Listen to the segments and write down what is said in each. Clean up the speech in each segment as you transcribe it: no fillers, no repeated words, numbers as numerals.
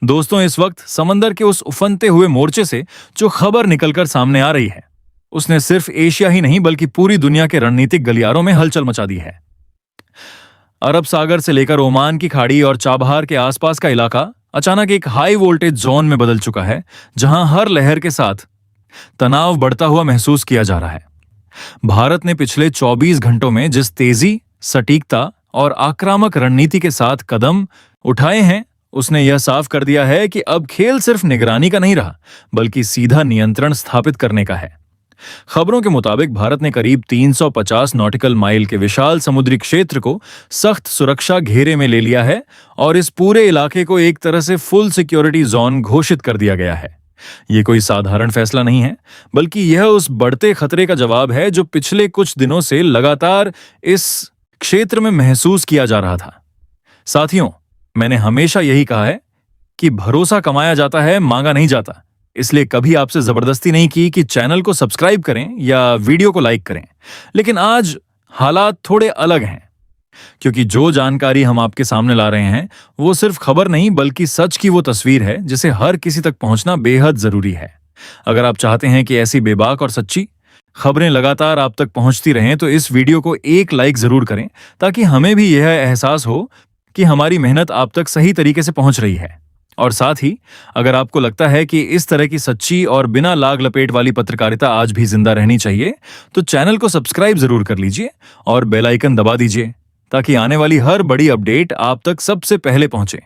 दोस्तों, इस वक्त समंदर के उस उफनते हुए मोर्चे से जो खबर निकलकर सामने आ रही है, उसने सिर्फ एशिया ही नहीं बल्कि पूरी दुनिया के रणनीतिक गलियारों में हलचल मचा दी है। अरब सागर से लेकर ओमान की खाड़ी और चाबहार के आसपास का इलाका अचानक एक हाई वोल्टेज जोन में बदल चुका है, जहां हर लहर के साथ तनाव बढ़ता हुआ महसूस किया जा रहा है। भारत ने पिछले 24 घंटों में जिस तेजी, सटीकता और आक्रामक रणनीति के साथ कदम उठाए हैं, उसने यह साफ कर दिया है कि अब खेल सिर्फ निगरानी का नहीं रहा, बल्कि सीधा नियंत्रण स्थापित करने का है। खबरों के मुताबिक भारत ने करीब 350 नॉटिकल माइल के विशाल समुद्री क्षेत्र को सख्त सुरक्षा घेरे में ले लिया है और इस पूरे इलाके को एक तरह से फुल सिक्योरिटी जोन घोषित कर दिया गया है। ये कोई साधारण फैसला नहीं है, बल्कि यह उस बढ़ते खतरे का जवाब है जो पिछले कुछ दिनों से लगातार इस क्षेत्र में महसूस किया जा रहा था। साथियों, मैंने हमेशा यही कहा है कि भरोसा कमाया जाता है, मांगा नहीं जाता। इसलिए कभी आपसे जबरदस्ती नहीं की कि चैनल को सब्सक्राइब करें या वीडियो को लाइक करें। लेकिन आज हालात थोड़े अलग हैं, क्योंकि जो जानकारी हम आपके सामने ला रहे हैं वो सिर्फ खबर नहीं बल्कि सच की वो तस्वीर है जिसे हर किसी तक पहुंचना बेहद जरूरी है। अगर आप चाहते हैं कि ऐसी बेबाक और सच्ची खबरें लगातार आप तक पहुंचती रहें तो इस वीडियो को एक लाइक जरूर करें, ताकि हमें भी यह एहसास हो कि हमारी मेहनत आप तक सही तरीके से पहुंच रही है। और साथ ही अगर आपको लगता है कि इस तरह की सच्ची और बिना लाग लपेट वाली पत्रकारिता आज भी जिंदा रहनी चाहिए, तो चैनल को सब्सक्राइब जरूर कर लीजिए और बेल आइकन दबा दीजिए, ताकि आने वाली हर बड़ी अपडेट आप तक सबसे पहले पहुंचे।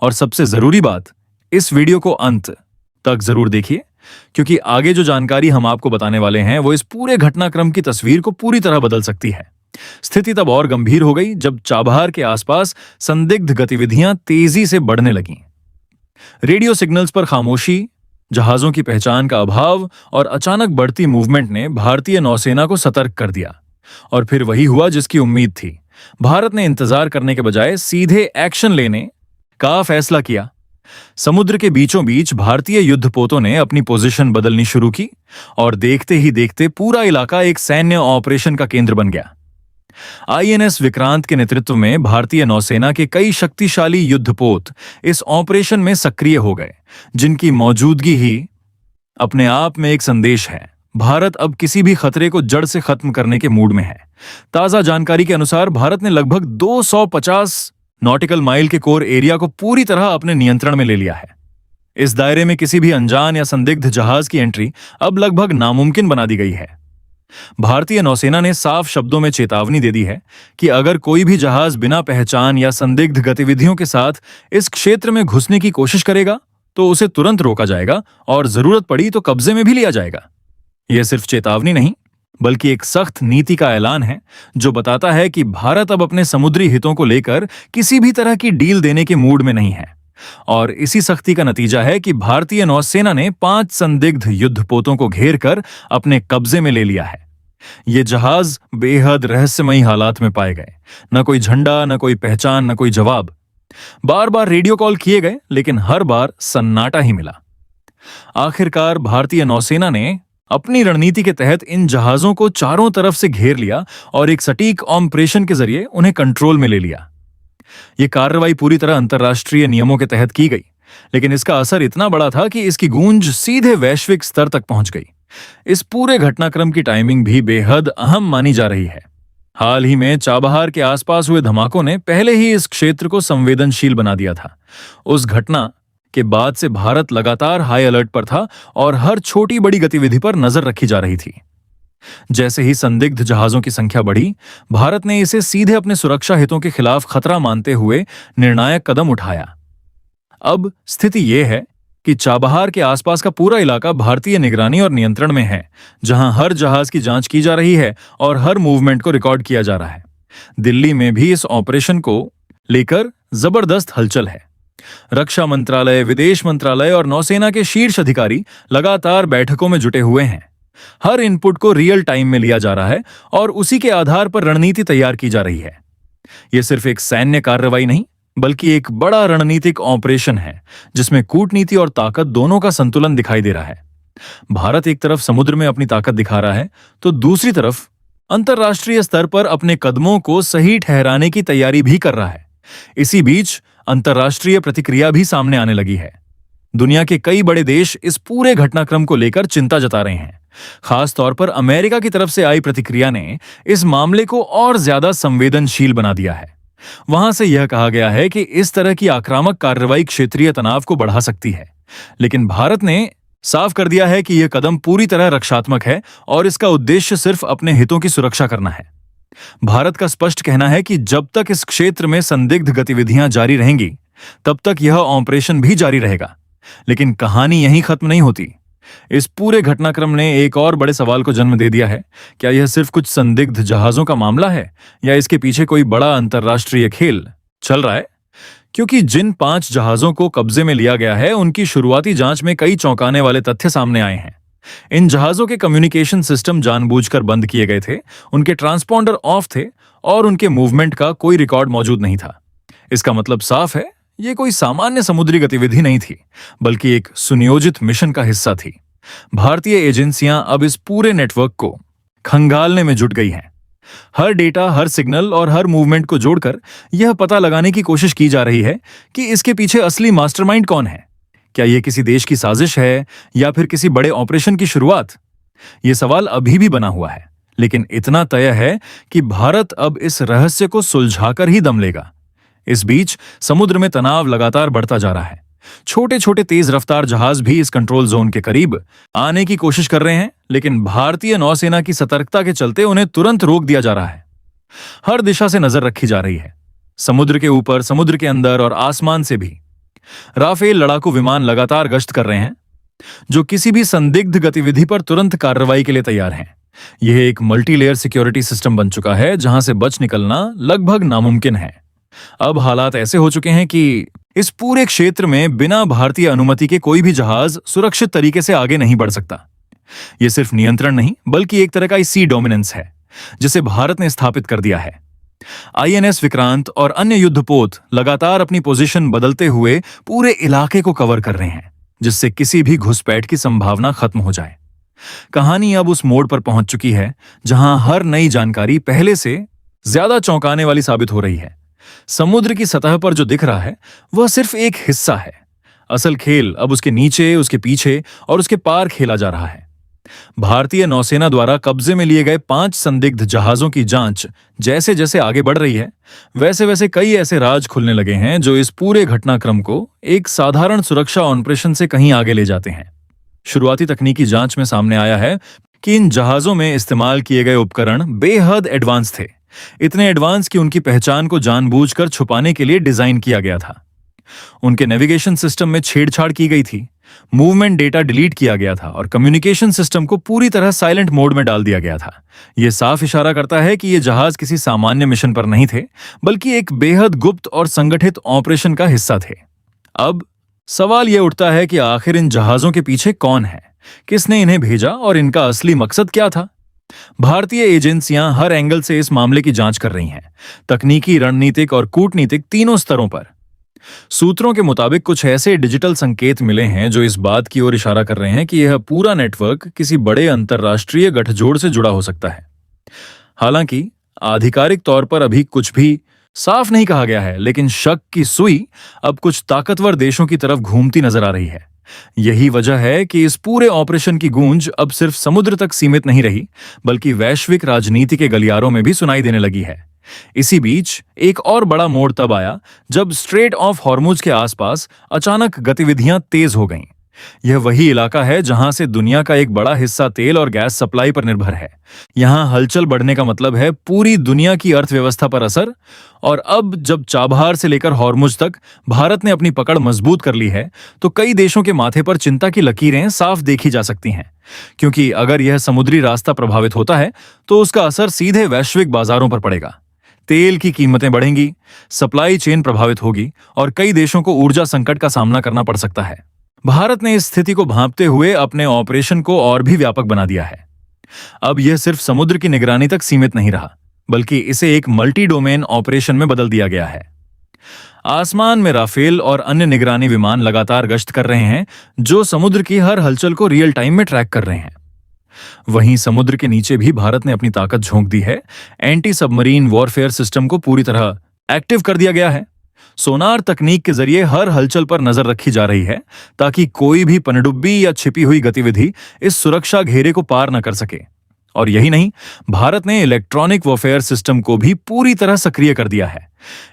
और सबसे जरूरी बात, इस वीडियो को अंत तक जरूर देखिए, क्योंकि आगे जो जानकारी हम आपको बताने वाले हैं वो इस पूरे घटनाक्रम की तस्वीर को पूरी तरह बदल सकती है। स्थिति तब और गंभीर हो गई जब चाबहार के आसपास संदिग्ध गतिविधियां तेजी से बढ़ने लगीं। रेडियो सिग्नल्स पर खामोशी, जहाजों की पहचान का अभाव और अचानक बढ़ती मूवमेंट ने भारतीय नौसेना को सतर्क कर दिया। और फिर वही हुआ जिसकी उम्मीद थी। भारत ने इंतजार करने के बजाय सीधे एक्शन लेने का फैसला किया। समुद्र के बीचों बीच भारतीय युद्धपोतों ने अपनी पोजीशन बदलनी शुरू की और देखते ही देखते पूरा इलाका एक सैन्य ऑपरेशन का केंद्र बन गया। आईएनएस विक्रांत के नेतृत्व में भारतीय नौसेना के कई शक्तिशाली युद्धपोत इस ऑपरेशन में सक्रिय हो गए, जिनकी मौजूदगी ही अपने आप में एक संदेश है। भारत अब किसी भी खतरे को जड़ से खत्म करने के मूड में है। ताजा जानकारी के अनुसार भारत ने लगभग 250 नॉटिकल माइल के कोर एरिया को पूरी तरह अपने नियंत्रण में ले लिया है। इस दायरे में किसी भी अनजान या संदिग्ध जहाज की एंट्री अब लगभग नामुमकिन बना दी गई है। भारतीय नौसेना ने साफ शब्दों में चेतावनी दे दी है कि अगर कोई भी जहाज बिना पहचान या संदिग्ध गतिविधियों के साथ इस क्षेत्र में घुसने की कोशिश करेगा तो उसे तुरंत रोका जाएगा और जरूरत पड़ी तो कब्जे में भी लिया जाएगा। यह सिर्फ चेतावनी नहीं, बल्कि एक सख्त नीति का ऐलान है जो बताता है कि भारत अब अपने समुद्री हितों को लेकर किसी भी तरह की डील देने के मूड में नहीं है। और इसी सख्ती का नतीजा है कि भारतीय नौसेना ने 5 संदिग्ध युद्धपोतों को घेर कर अपने कब्जे में ले लिया है। ये जहाज बेहद रहस्यमयी हालात में पाए गए। न कोई झंडा, न कोई पहचान, न कोई जवाब। बार बार रेडियो कॉल किए गए, लेकिन हर बार सन्नाटा ही मिला। आखिरकार भारतीय नौसेना ने अपनी रणनीति के तहत इन जहाजों को चारों तरफ से घेर लिया और एक सटीक ऑपरेशन के जरिए उन्हें कंट्रोल में ले लिया। यह कार्रवाई पूरी तरह अंतर्राष्ट्रीय नियमों के तहत की गई, लेकिन इसका असर इतना बड़ा था कि इसकी गूंज सीधे वैश्विक स्तर तक पहुंच गई। इस पूरे घटनाक्रम की टाइमिंग भी बेहद अहम मानी जा रही है। हाल ही में चाबहार के आसपास हुए धमाकों ने पहले ही इस क्षेत्र को संवेदनशील बना दिया था। उस घटना के बाद से भारत लगातार हाई अलर्ट पर था और हर छोटी बड़ी गतिविधि पर नजर रखी जा रही थी। जैसे ही संदिग्ध जहाजों की संख्या बढ़ी, भारत ने इसे सीधे अपने सुरक्षा हितों के खिलाफ खतरा मानते हुए निर्णायक कदम उठाया। अब स्थिति यह है कि चाबहार के आसपास का पूरा इलाका भारतीय निगरानी और नियंत्रण में है, जहां हर जहाज की जांच की जा रही है और हर मूवमेंट को रिकॉर्ड किया जा रहा है। दिल्ली में भी इस ऑपरेशन को लेकर जबरदस्त हलचल है। रक्षा मंत्रालय, विदेश मंत्रालय और नौसेना के शीर्ष अधिकारी लगातार बैठकों में जुटे हुए हैं। हर इनपुट को रियल टाइम में लिया जा रहा है और उसी के आधार पर रणनीति तैयार की जा रही है। यह सिर्फ एक सैन्य कार्रवाई नहीं, बल्कि एक बड़ा रणनीतिक ऑपरेशन है, जिसमें कूटनीति और ताकत दोनों का संतुलन दिखाई दे रहा है। भारत एक तरफ समुद्र में अपनी ताकत दिखा रहा है, तो दूसरी तरफ अंतर्राष्ट्रीय स्तर पर अपने कदमों को सही ठहराने की तैयारी भी कर रहा है। इसी बीच अंतर्राष्ट्रीय प्रतिक्रिया भी सामने आने लगी है। दुनिया के कई बड़े देश इस पूरे घटनाक्रम को लेकर चिंता जता रहे हैं। खास तौर पर अमेरिका की तरफ से आई प्रतिक्रिया ने इस मामले को और ज्यादा संवेदनशील बना दिया है। वहां से यह कहा गया है कि इस तरह की आक्रामक कार्रवाई क्षेत्रीय तनाव को बढ़ा सकती है, लेकिन भारत ने साफ कर दिया है कि यह कदम पूरी तरह रक्षात्मक है और इसका उद्देश्य सिर्फ अपने हितों की सुरक्षा करना है। भारत का स्पष्ट कहना है कि जब तक इस क्षेत्र में संदिग्ध गतिविधियां जारी रहेंगी, तब तक यह ऑपरेशन भी जारी रहेगा। लेकिन कहानी यहीं खत्म नहीं होती। इस पूरे घटनाक्रम ने एक और बड़े सवाल को जन्म दे दिया है। क्या यह सिर्फ कुछ संदिग्ध जहाजों का मामला है या इसके पीछे कोई बड़ा अंतर्राष्ट्रीय खेल चल रहा है? क्योंकि जिन 5 जहाजों को कब्जे में लिया गया है, उनकी शुरुआती जांच में कई चौंकाने वाले तथ्य सामने आए हैं। इन जहाजों के कम्युनिकेशन सिस्टम जानबूझकर बंद किए गए थे, उनके ट्रांसपॉन्डर ऑफ थे और उनके मूवमेंट का कोई रिकॉर्ड मौजूद नहीं था। इसका मतलब साफ है, ये कोई सामान्य समुद्री गतिविधि नहीं थी, बल्कि एक सुनियोजित मिशन का हिस्सा थी। भारतीय एजेंसियां अब इस पूरे नेटवर्क को खंगालने में जुट गई हैं। हर डेटा, हर सिग्नल और हर मूवमेंट को जोड़कर यह पता लगाने की कोशिश की जा रही है कि इसके पीछे असली मास्टरमाइंड कौन है। क्या यह किसी देश की साजिश है या फिर किसी बड़े ऑपरेशन की शुरुआत? यह सवाल अभी भी बना हुआ है, लेकिन इतना तय है कि भारत अब इस रहस्य को सुलझाकर ही दम लेगा। इस बीच समुद्र में तनाव लगातार बढ़ता जा रहा है। छोटे छोटे तेज रफ्तार जहाज भी इस कंट्रोल जोन के करीब आने की कोशिश कर रहे हैं, लेकिन भारतीय नौसेना की सतर्कता के चलते उन्हें तुरंत रोक दिया जा रहा है। हर दिशा से नजर रखी जा रही है, समुद्र के ऊपर, समुद्र के अंदर और आसमान से भी। राफेल लड़ाकू विमान लगातार गश्त कर रहे हैं, जो किसी भी संदिग्ध गतिविधि पर तुरंत कार्रवाई के लिए तैयार हैं। यह एक मल्टीलेयर सिक्योरिटी सिस्टम बन चुका है, जहां से बच निकलना लगभग नामुमकिन है। अब हालात ऐसे हो चुके हैं कि इस पूरे क्षेत्र में बिना भारतीय अनुमति के कोई भी जहाज सुरक्षित तरीके से आगे नहीं बढ़ सकता। यह सिर्फ नियंत्रण नहीं, बल्कि एक तरह का सी डोमिनेंस है, जिसे भारत ने स्थापित कर दिया है। आईएनएस विक्रांत और अन्य युद्धपोत लगातार अपनी पोजीशन बदलते हुए पूरे इलाके को कवर कर रहे हैं, जिससे किसी भी घुसपैठ की संभावना खत्म हो जाए। कहानी अब उस मोड़ पर पहुंच चुकी है जहां हर नई जानकारी पहले से ज्यादा चौंकाने वाली साबित हो रही है। समुद्र की सतह पर जो दिख रहा है, वह सिर्फ एक हिस्सा है। असल खेल अब उसके नीचे, उसके पीछे और उसके पार खेला जा रहा है। भारतीय नौसेना द्वारा कब्जे में लिए गए 5 संदिग्ध जहाजों की जांच जैसे जैसे आगे बढ़ रही है, वैसे वैसे कई ऐसे राज खुलने लगे हैं जो इस पूरे घटनाक्रम को एक साधारण सुरक्षा ऑपरेशन से कहीं आगे ले जाते हैं। शुरुआती तकनीकी जांच में सामने आया है कि इन जहाजों में इस्तेमाल किए गए उपकरण बेहद एडवांस थे, इतने एडवांस कि उनकी पहचान को जानबूझकर छुपाने के लिए डिजाइन किया गया था। उनके नेविगेशन सिस्टम में छेड़छाड़ की गई थी, मूवमेंट डेटा डिलीट किया गया था और कम्युनिकेशन सिस्टम को पूरी तरह साइलेंट मोड में डाल दिया गया था। यह साफ इशारा करता है कि ये जहाज किसी सामान्य मिशन पर नहीं थे, बल्कि एक बेहद गुप्त और संगठित ऑपरेशन का हिस्सा थे। अब सवाल यह उठता है कि आखिर इन जहाजों के पीछे कौन है, किसने इन्हें भेजा और इनका असली मकसद क्या था? भारतीय एजेंसियां हर एंगल से इस मामले की जांच कर रही हैं, तकनीकी, रणनीतिक और कूटनीतिक तीनों स्तरों पर। सूत्रों के मुताबिक कुछ ऐसे डिजिटल संकेत मिले हैं जो इस बात की ओर इशारा कर रहे हैं कि यह पूरा नेटवर्क किसी बड़े अंतर्राष्ट्रीय गठजोड़ से जुड़ा हो सकता है। हालांकि आधिकारिक तौर पर अभी कुछ भी साफ नहीं कहा गया है, लेकिन शक की सुई अब कुछ ताकतवर देशों की तरफ घूमती नजर आ रही है। यही वजह है कि इस पूरे ऑपरेशन की गूंज अब सिर्फ समुद्र तक सीमित नहीं रही, बल्कि वैश्विक राजनीति के गलियारों में भी सुनाई देने लगी है। इसी बीच एक और बड़ा मोड़ तब आया जब स्ट्रेट ऑफ हॉर्मुज के आसपास अचानक गतिविधियां तेज हो गईं। यह वही इलाका है जहां से दुनिया का एक बड़ा हिस्सा तेल और गैस सप्लाई पर निर्भर है। यहां हलचल बढ़ने का मतलब है पूरी दुनिया की अर्थव्यवस्था पर असर। और अब जब चाबहार से लेकर हॉर्मुज तक भारत ने अपनी पकड़ मजबूत कर ली है, तो कई देशों के माथे पर चिंता की लकीरें साफ देखी जा सकती हैं। क्योंकि अगर यह समुद्री रास्ता प्रभावित होता है, तो उसका असर सीधे वैश्विक बाजारों पर पड़ेगा। तेल की कीमतें बढ़ेंगी, सप्लाई चेन प्रभावित होगी और कई देशों को ऊर्जा संकट का सामना करना पड़ सकता है। भारत ने इस स्थिति को भांपते हुए अपने ऑपरेशन को और भी व्यापक बना दिया है। अब यह सिर्फ समुद्र की निगरानी तक सीमित नहीं रहा, बल्कि इसे एक मल्टी डोमेन ऑपरेशन में बदल दिया गया है। आसमान में राफेल और अन्य निगरानी विमान लगातार गश्त कर रहे हैं, जो समुद्र की हर हलचल को रियल टाइम में ट्रैक कर रहे हैं। वहीं समुद्र के नीचे भी भारत ने अपनी ताकत झोंक दी है। एंटी सबमरीन वॉरफेयर सिस्टम को पूरी तरह एक्टिव कर दिया गया है। सोनार तकनीक के जरिए हर हलचल पर नजर रखी जा रही है ताकि कोई भी पनडुब्बी या छिपी हुई गतिविधि इस सुरक्षा घेरे को पार न कर सके। और यही नहीं, भारत ने इलेक्ट्रॉनिक वॉरफेयर सिस्टम को भी पूरी तरह सक्रिय कर दिया है।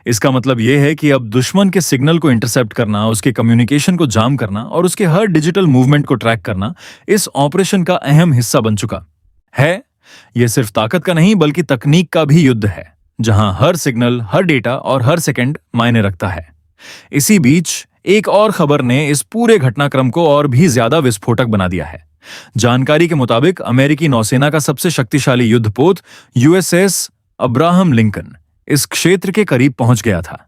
इसका मतलब यह है कि अब दुश्मन के सिग्नल को इंटरसेप्ट करना, उसके कम्युनिकेशन को जाम करना और उसके हर डिजिटल मूवमेंट को ट्रैक करना इस ऑपरेशन का अहम हिस्सा बन चुका है। यह सिर्फ ताकत का नहीं बल्कि तकनीक का भी युद्ध है, जहां हर सिग्नल, हर डेटा और हर सेकंड मायने रखता है। इसी बीच एक और खबर ने इस पूरे घटनाक्रम को और भी ज्यादा विस्फोटक बना दिया है। जानकारी के मुताबिक अमेरिकी नौसेना का सबसे शक्तिशाली युद्धपोत यूएसएस अब्राहम लिंकन इस क्षेत्र के करीब पहुंच गया था।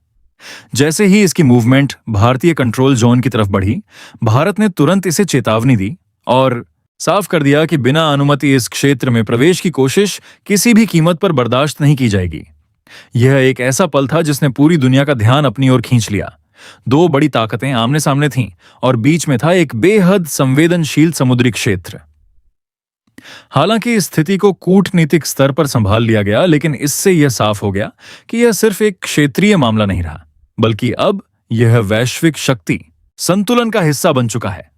जैसे ही इसकी मूवमेंट भारतीय कंट्रोल जोन की तरफ बढ़ी, भारत ने तुरंत इसे चेतावनी दी और साफ कर दिया कि बिना अनुमति इस क्षेत्र में प्रवेश की कोशिश किसी भी कीमत पर बर्दाश्त नहीं की जाएगी। यह एक ऐसा पल था जिसने पूरी दुनिया का ध्यान अपनी ओर खींच लिया। दो बड़ी ताकतें आमने सामने थीं और बीच में था एक बेहद संवेदनशील समुद्री क्षेत्र। हालांकि इस स्थिति को कूटनीतिक स्तर पर संभाल लिया गया, लेकिन इससे यह साफ हो गया कि यह सिर्फ एक क्षेत्रीय मामला नहीं रहा, बल्कि अब यह वैश्विक शक्ति संतुलन का हिस्सा बन चुका है।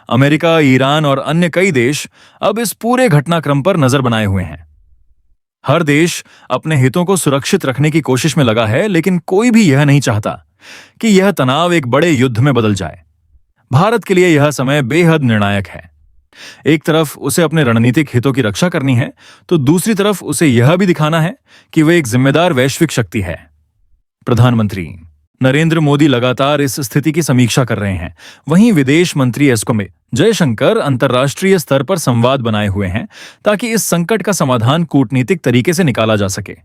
अमेरिका, ईरान और अन्य कई देश अब इस पूरे घटनाक्रम पर नजर बनाए हुए हैं। हर देश अपने हितों को सुरक्षित रखने की कोशिश में लगा है, लेकिन कोई भी यह नहीं चाहता कि यह तनाव एक बड़े युद्ध में बदल जाए। भारत के लिए यह समय बेहद निर्णायक है। एक तरफ उसे अपने रणनीतिक हितों की रक्षा करनी है, तो दूसरी तरफ उसे यह भी दिखाना है कि वह एक जिम्मेदार वैश्विक शक्ति है। प्रधानमंत्री नरेंद्र मोदी लगातार इस स्थिति की समीक्षा कर रहे हैं। वहीं विदेश मंत्री एस जयशंकर अंतर्राष्ट्रीय स्तर पर संवाद बनाए हुए हैं ताकि इस संकट का समाधान कूटनीतिक तरीके से निकाला जा सके।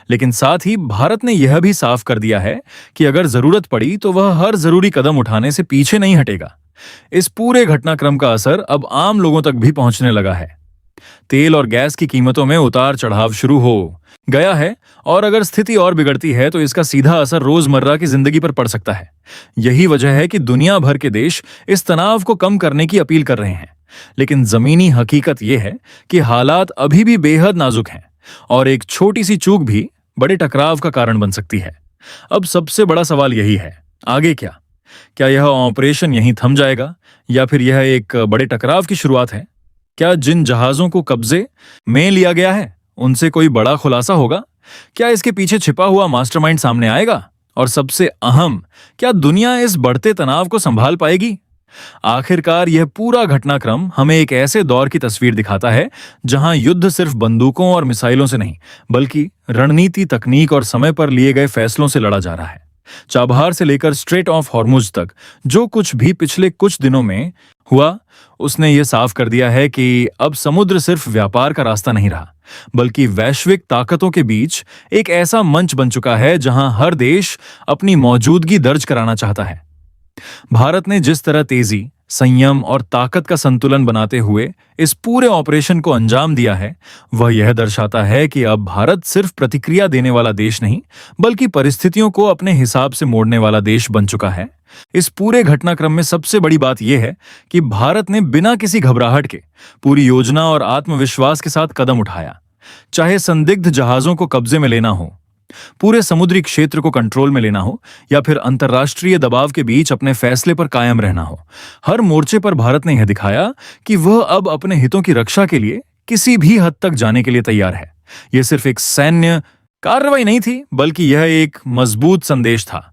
लेकिन साथ ही भारत ने यह भी साफ कर दिया है कि अगर जरूरत पड़ी तो वह हर जरूरी कदम उठाने से पीछे नहीं हटेगा। इस पूरे घटनाक्रम का असर अब आम लोगों तक भी पहुंचने लगा है। तेल और गैस की कीमतों में उतार चढ़ाव शुरू हो गया है और अगर स्थिति और बिगड़ती है तो इसका सीधा असर रोजमर्रा की जिंदगी पर पड़ सकता है। यही वजह है कि दुनिया भर के देश इस तनाव को कम करने की अपील कर रहे हैं। लेकिन जमीनी हकीकत यह है कि हालात अभी भी बेहद नाजुक हैं और एक छोटी सी चूक भी बड़े टकराव का कारण बन सकती है। अब सबसे बड़ा सवाल यही है, आगे क्या? क्या यह ऑपरेशन यहीं थम जाएगा या फिर यह एक बड़े टकराव की शुरुआत है? क्या जिन जहाजों को कब्जे में लिया गया है उनसे कोई बड़ा खुलासा होगा? क्या इसके पीछे छिपा हुआ मास्टरमाइंड सामने आएगा? और सबसे अहम, क्या दुनिया इस बढ़ते तनाव को संभाल पाएगी? आखिरकार यह पूरा घटनाक्रम हमें एक ऐसे दौर की तस्वीर दिखाता है जहां युद्ध सिर्फ बंदूकों और मिसाइलों से नहीं, बल्कि रणनीति, तकनीक और समय पर लिए गए फैसलों से लड़ा जा रहा है। चाबहार से लेकर स्ट्रेट ऑफ हॉर्मुज तक जो कुछ भी पिछले कुछ दिनों में हुआ, उसने ये साफ कर दिया है कि अब समुद्र सिर्फ व्यापार का रास्ता नहीं रहा, बल्कि वैश्विक ताकतों के बीच एक ऐसा मंच बन चुका है जहां हर देश अपनी मौजूदगी दर्ज कराना चाहता है। भारत ने जिस तरह तेजी, संयम और ताकत का संतुलन बनाते हुए इस पूरे ऑपरेशन को अंजाम दिया है, वह यह दर्शाता है कि अब भारत सिर्फ प्रतिक्रिया देने वाला देश नहीं, बल्कि परिस्थितियों को अपने हिसाब से मोड़ने वाला देश बन चुका है। इस पूरे घटनाक्रम में सबसे बड़ी बात यह है कि भारत ने बिना किसी घबराहट के पूरी योजना और आत्मविश्वास के साथ कदम उठाया। चाहे संदिग्ध जहाजों को कब्जे में लेना हो, पूरे समुद्री क्षेत्र को कंट्रोल में लेना हो या फिर अंतर्राष्ट्रीय दबाव के बीच अपने फैसले पर कायम रहना हो, हर मोर्चे पर भारत ने यह दिखाया कि वह अब अपने हितों की रक्षा के लिए किसी भी हद तक जाने के लिए तैयार है। यह सिर्फ एक सैन्य कार्रवाई नहीं थी, बल्कि यह एक मजबूत संदेश था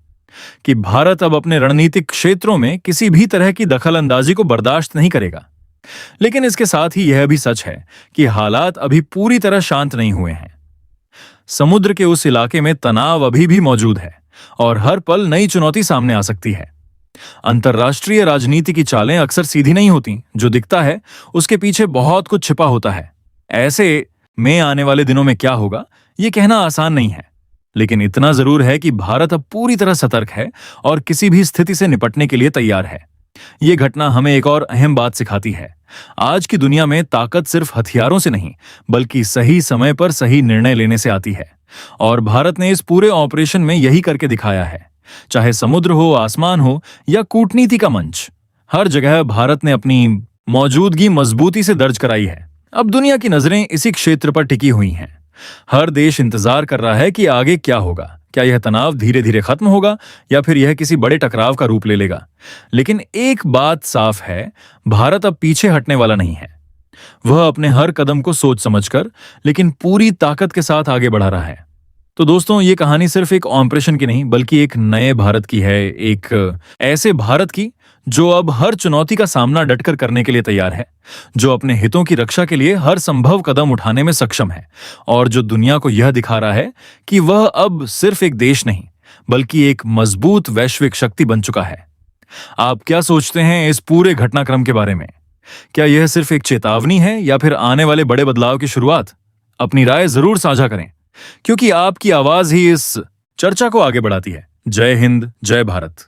कि भारत अब अपने रणनीतिक क्षेत्रों में किसी भी तरह की दखलंदाजी को बर्दाश्त नहीं करेगा। लेकिन इसके साथ ही यह भी सच है कि हालात अभी पूरी तरह शांत नहीं हुए हैं। समुद्र के उस इलाके में तनाव अभी भी मौजूद है और हर पल नई चुनौती सामने आ सकती है। अंतर्राष्ट्रीय राजनीति की चालें अक्सर सीधी नहीं होती। जो दिखता है उसके पीछे बहुत कुछ छिपा होता है। ऐसे में आने वाले दिनों में क्या होगा, यह कहना आसान नहीं है, लेकिन इतना जरूर है कि भारत अब पूरी तरह सतर्क है और किसी भी स्थिति से निपटने के लिए तैयार है। यह घटना हमें एक और अहम बात सिखाती है। आज की दुनिया में ताकत सिर्फ हथियारों से नहीं, बल्कि सही समय पर सही निर्णय लेने से आती है, और भारत ने इस पूरे ऑपरेशन में यही करके दिखाया है। चाहे समुद्र हो, आसमान हो या कूटनीति का मंच, हर जगह भारत ने अपनी मौजूदगी मजबूती से दर्ज कराई है। अब दुनिया की नजरें इसी क्षेत्र पर टिकी हुई हैं। हर देश इंतजार कर रहा है कि आगे क्या होगा। क्या यह तनाव धीरे धीरे खत्म होगा या फिर यह किसी बड़े टकराव का रूप ले लेगा। लेकिन एक बात साफ है, भारत अब पीछे हटने वाला नहीं है। वह अपने हर कदम को सोच समझकर लेकिन पूरी ताकत के साथ आगे बढ़ा रहा है। तो दोस्तों, ये कहानी सिर्फ एक ऑपरेशन की नहीं बल्कि एक नए भारत की है, एक ऐसे भारत की जो अब हर चुनौती का सामना डटकर करने के लिए तैयार है, जो अपने हितों की रक्षा के लिए हर संभव कदम उठाने में सक्षम है और जो दुनिया को यह दिखा रहा है कि वह अब सिर्फ एक देश नहीं बल्कि एक मजबूत वैश्विक शक्ति बन चुका है। आप क्या सोचते हैं इस पूरे घटनाक्रम के बारे में? क्या यह सिर्फ एक चेतावनी है या फिर आने वाले बड़े बदलाव की शुरुआत? अपनी राय जरूर साझा करें, क्योंकि आपकी आवाज ही इस चर्चा को आगे बढ़ाती है। जय हिंद, जय भारत।